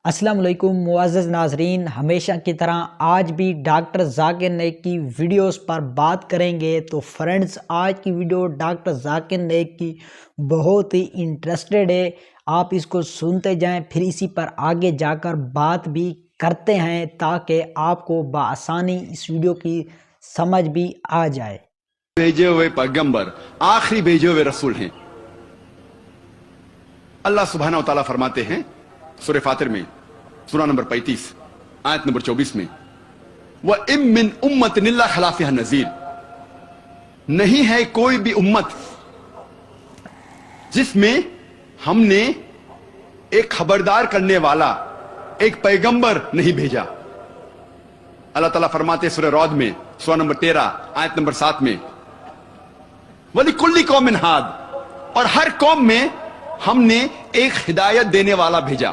السلام علیکم معزز ناظرین، ہمیشہ کی طرح آج بھی ڈاکٹر ذاکر نائک کی ویڈیوز پر بات کریں گے۔ تو فرینڈز، آج کی ویڈیو ڈاکٹر ذاکر نائک کی بہت ہی انٹرسٹڈ ہے، آپ اس کو سنتے جائیں، پھر اسی پر آگے جا کر بات بھی کرتے ہیں تاکہ آپ کو بآسانی اس ویڈیو کی سمجھ بھی آ جائے۔ بھیجے ہوئے پیغمبر آخری بھیجے ہوئے رسول ہیں۔ اللہ سبحانہ و تعالیٰ فرماتے ہیں سورہ فاطر میں، سورہ نمبر 35 آیت نمبر 24 میں، وَإِن مِّن أُمَّةٍ إِلَّا خَلَا فِيهَا نَذِيرٌ، نہیں ہے کوئی بھی امت جس میں ہم نے ایک خبردار کرنے والا ایک پیغمبر نہیں بھیجا۔ اللہ تعالیٰ فرماتے سورہ رعد میں، سورہ نمبر 13 آیت نمبر 7 میں، وَلِكُلِّ قَوْمٍ هَادٍ، اور ہر قوم میں ہم نے ایک ہدایت دینے والا بھیجا۔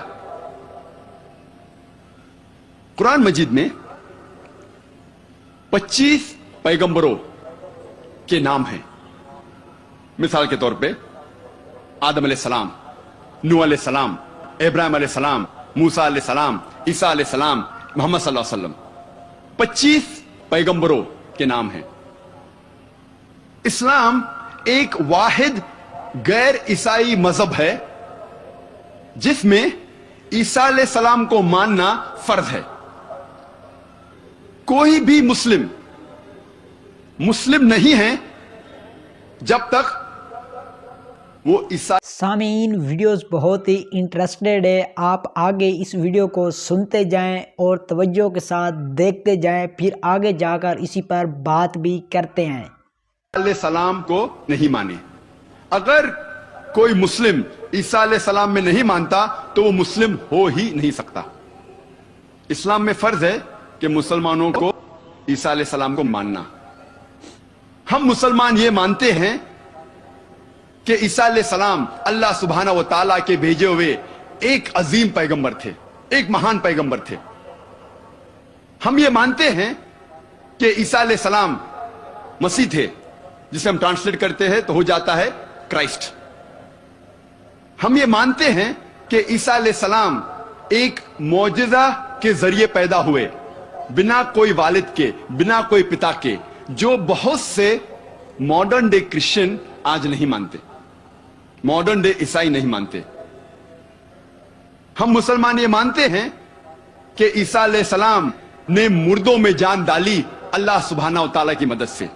قرآن مجید میں 25 پیغمبروں کے نام ہیں۔ مثال کے طور پہ آدم علیہ السلام، نوح علیہ السلام، ابراہیم علیہ السلام، موسیٰ علیہ السلام، عیسیٰ علیہ السلام، محمد صلی اللہ علیہ وسلم، 25 پیغمبروں کے نام ہیں۔ اسلام ایک واحد غیر عیسائی مذہب ہے جس میں عیسیٰ علیہ السلام کو ماننا فرض ہے۔ کوئی بھی مسلم نہیں ہے جب تک وہ عیسیٰ۔ سامعین، ویڈیوز بہت ہی انٹرسٹڈ ہے، آپ آگے اس ویڈیو کو سنتے جائیں اور توجہ کے ساتھ دیکھتے جائیں، پھر آگے جا کر اسی پر بات بھی کرتے ہیں۔ علیہ السلام کو نہیں مانے۔ اگر کوئی مسلم عیسیٰ علیہ السلام میں نہیں مانتا تو وہ مسلم ہو ہی نہیں سکتا۔ اسلام میں فرض ہے کہ مسلمانوں کو عیسیٰ علیہ السلام کو ماننا۔ ہم مسلمان یہ مانتے ہیں کہ عیسیٰ علیہ السلام اللہ سبحانہ و تعالیٰ کے بھیجے ہوئے ایک عظیم پیغمبر تھے، ایک مہان پیغمبر تھے۔ ہم یہ مانتے ہیں کہ عیسیٰ علیہ السلام مسیح تھے، جسے ہم ٹرانسلیٹ کرتے ہیں تو ہو جاتا ہے کرائسٹ۔ ہم یہ مانتے ہیں کہ عیسیٰ علیہ السلام ایک معجزہ کے ذریعے پیدا ہوئے، بنا کوئی والد کے، بنا کوئی پتا کے، جو بہت سے ماڈرن ڈے کرسچن آج نہیں مانتے، ماڈرن ڈے عیسائی نہیں مانتے۔ ہم مسلمان یہ مانتے ہیں کہ عیسیٰ علیہ السلام نے مردوں میں جان ڈالی اللہ سبحانہ و تعالیٰ کی مدد سے۔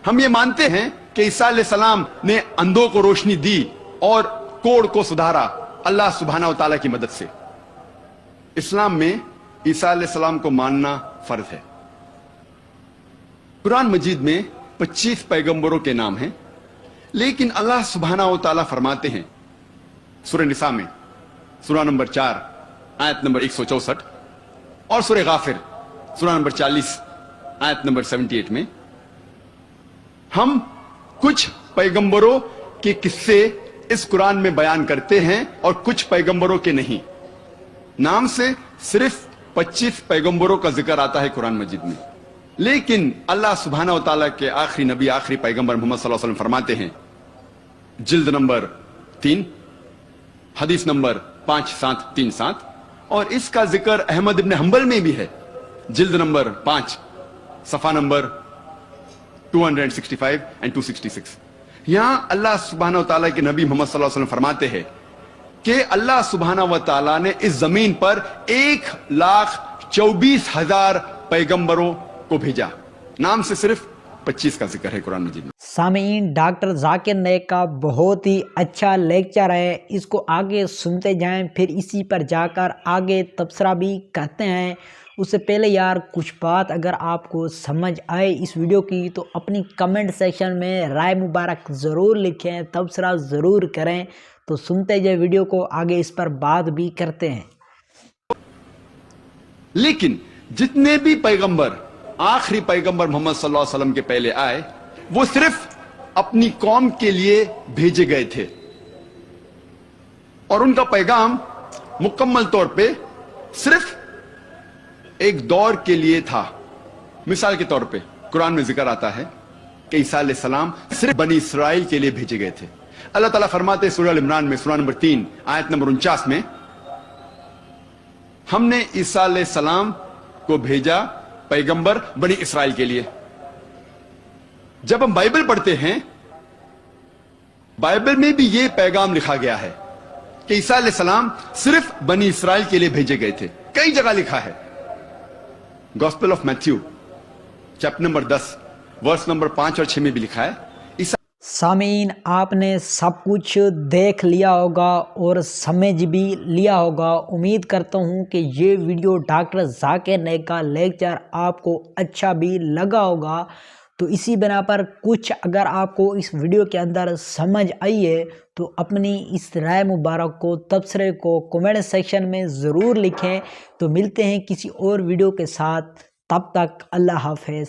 ہم یہ مانتے ہیں کہ عیسیٰ علیہ السلام نے اندھوں کو روشنی دی اور کوڑ کو سدھارا اللہ سبحانہ و تعالیٰ کی مدد سے۔ اسلام میں عیسیٰ علیہ السلام کو ماننا فرض ہے۔ قرآن مجید میں 25 پیغمبروں کے نام ہیں، لیکن اللہ سبحانہ و تعالیٰ فرماتے ہیں سورہ نساء میں، سورہ نمبر 4 آیت نمبر 164، اور سورہ غافر سورہ نمبر 40 آیت نمبر 78 میں، ہم کچھ پیغمبروں کے قصے اس قرآن میں بیان کرتے ہیں اور کچھ پیغمبروں کے نہیں۔ نام سے صرف 25 پیغمبروں کا ذکر آتا ہے قرآن مجید میں، لیکن اللہ سبحانہ و تعالیٰ کے آخری نبی، آخری پیغمبر محمد صلی اللہ علیہ وسلم فرماتے ہیں، جلد نمبر 3 حدیث نمبر 5737، اور اس کا ذکر احمد ابن حنبل میں بھی ہے، جلد نمبر 5 صفحہ نمبر 265 and 266۔ یہاں اللہ سبحانہ و تعالیٰ کے نبی محمد صلی اللہ علیہ وسلم فرماتے ہیں کہ اللہ سبحانہ و تعالیٰ نے اس زمین پر 1,24,000 پیغمبروں کو بھیجا۔ نام سے صرف 25 کا ذکر ہے قرآن مجید میں۔ سامعین، ڈاکٹر ذاکر نائک کا بہت ہی اچھا لیکچر ہے، اس کو آگے سنتے جائیں، پھر اسی پر جا کر آگے تبصرہ بھی کرتے ہیں۔ اس سے پہلے یار کچھ بات اگر آپ کو سمجھ آئے اس ویڈیو کی تو اپنی کمنٹ سیکشن میں رائے مبارک ضرور لکھیں، تبصرہ ضرور کریں۔ تو سنتے جائیں ویڈیو کو، آگے اس پر بات بھی کرتے ہیں۔ لیکن جتنے بھی پیغمبر، آخری پیغمبر محمد صلی اللہ علیہ وسلم کے پہلے آئے، وہ صرف اپنی قوم کے لیے بھیجے گئے تھے، اور ان کا پیغام مکمل طور پہ صرف ایک دور کے لیے تھا۔ مثال کے طور پہ قرآن میں ذکر آتا ہے کہ عیسیٰ علیہ السلام صرف بنی اسرائیل کے لیے بھیجے گئے تھے۔ اللہ تعالیٰ فرماتے ہیں سورہ عمران میں، سورہ نمبر 3 آیت نمبر 49 میں، ہم نے عیسیٰ علیہ السلام کو بھیجا پیغمبر بنی اسرائیل کے لیے. جب ہم بائبل پڑھتے ہیں بائبل میں بھی یہ پیغام لکھا گیا ہے کہ عیسیٰ علیہ السلام صرف بنی اسرائیل کے لیے بھیجے گئے تھے. کئی جگہ لکھا ہے. Gospel of Matthew chapter number 10 verse number 5 اور 6 میں بھی لکھا ہے. سامعین، آپ نے سب کچھ دیکھ لیا ہوگا اور سمجھ بھی لیا ہوگا. امید کرتا ہوں کہ یہ ویڈیو ڈاکٹر ذاکر نائک کا لیکچر آپ کو اچھا بھی لگا ہوگا. تو اسی بنا پر کچھ اگر آپ کو اس ویڈیو کے اندر سمجھ آئی ہے تو اپنی اس رائے مبارک کو تبصرے کو کومنٹ سیکشن میں ضرور لکھیں. تو ملتے ہیں کسی اور ویڈیو کے ساتھ، تب تک اللہ حافظ.